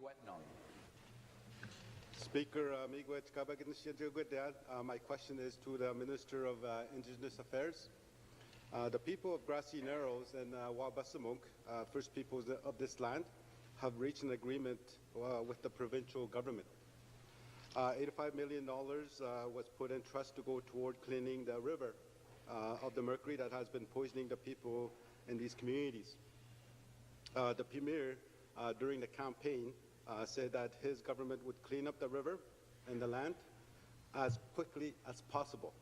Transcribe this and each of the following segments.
Kiiwetinoong. Speaker, my question is to the Minister of Indigenous Affairs. The people of Grassy Narrows and Wabaseemoong, First Peoples of this land, have reached an agreement with the provincial government. $85 million was put in trust to go toward cleaning the river of the Mercury that has been poisoning the people in these communities. The Premier, during the campaign, said that his government would clean up the river and the land as quickly as possible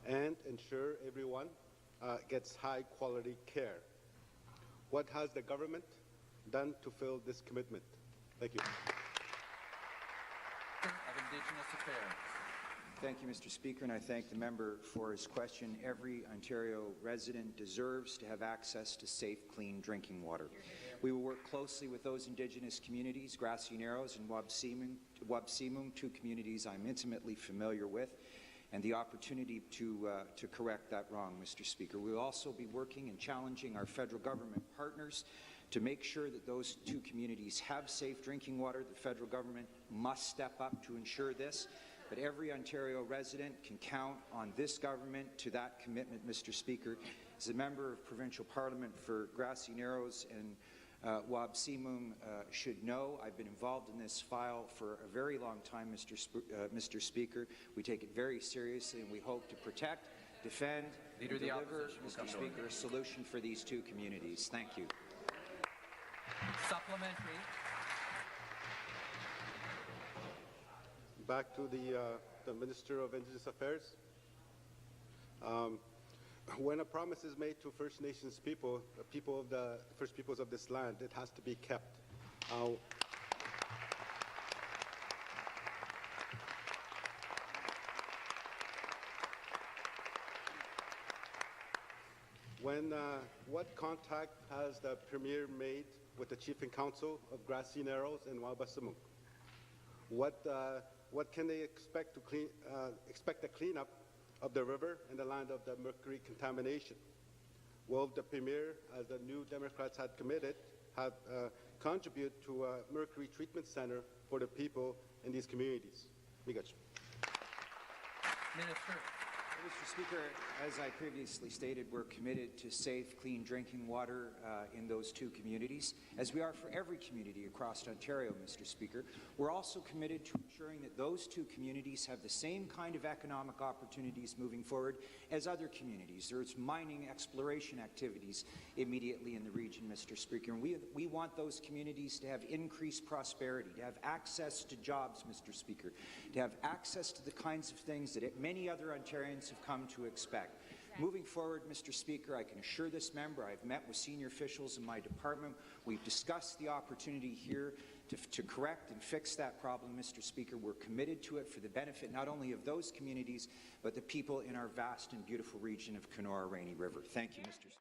and ensure everyone gets high-quality care. What has the government done to fulfill this commitment? Thank you. Of Indigenous Affairs. Thank you, Mr. Speaker, and I thank the member for his question. Every Ontario resident deserves to have access to safe, clean drinking water. We will work closely with those Indigenous communities, Grassy Narrows and Wabaseemoong, two communities I'm intimately familiar with, and the opportunity to correct that wrong, Mr. Speaker. We will also be working and challenging our federal government partners to make sure that those two communities have safe drinking water. The federal government must step up to ensure this. But every Ontario resident can count on this government to that commitment, Mr. Speaker. As a member of Provincial Parliament for Grassy Narrows and Wabaseemoong should know, I've been involved in this file for a very long time, Mr. Speaker. We take it very seriously, and we hope to protect, defend, and deliver, Mr. Speaker, a solution for these two communities. Thank you. Supplementary. Back to the Minister of Indigenous Affairs. When a promise is made to First Nations people, the people of the First Peoples of this land, it has to be kept. What contact has the Premier made with the Chief and Council of Grassy Narrows and Wabaseemoong? What can they expect to expect a cleanup of the river and the land of the mercury contamination? Will the Premier, as the New Democrats had committed, contribute to a mercury treatment centre for the people in these communities? Minister. Mr. Speaker, as I previously stated, we're committed to safe, clean drinking water in those two communities, as we are for every community across Ontario, Mr. Speaker. We're also committed to ensuring that those two communities have the same kind of economic opportunities moving forward as other communities. There's mining exploration activities immediately in the region, Mr. Speaker, and we want those communities to have increased prosperity, to have access to jobs, Mr. Speaker, to have access to the kinds of things that many other Ontarians have come to expect. Moving forward, Mr. Speaker, I can assure this member I've met with senior officials in my department. We've discussed the opportunity here to correct and fix that problem, Mr. Speaker. We're committed to it for the benefit not only of those communities, but the people in our vast and beautiful region of Kenora Rainy River. Thank you, Mr. Speaker.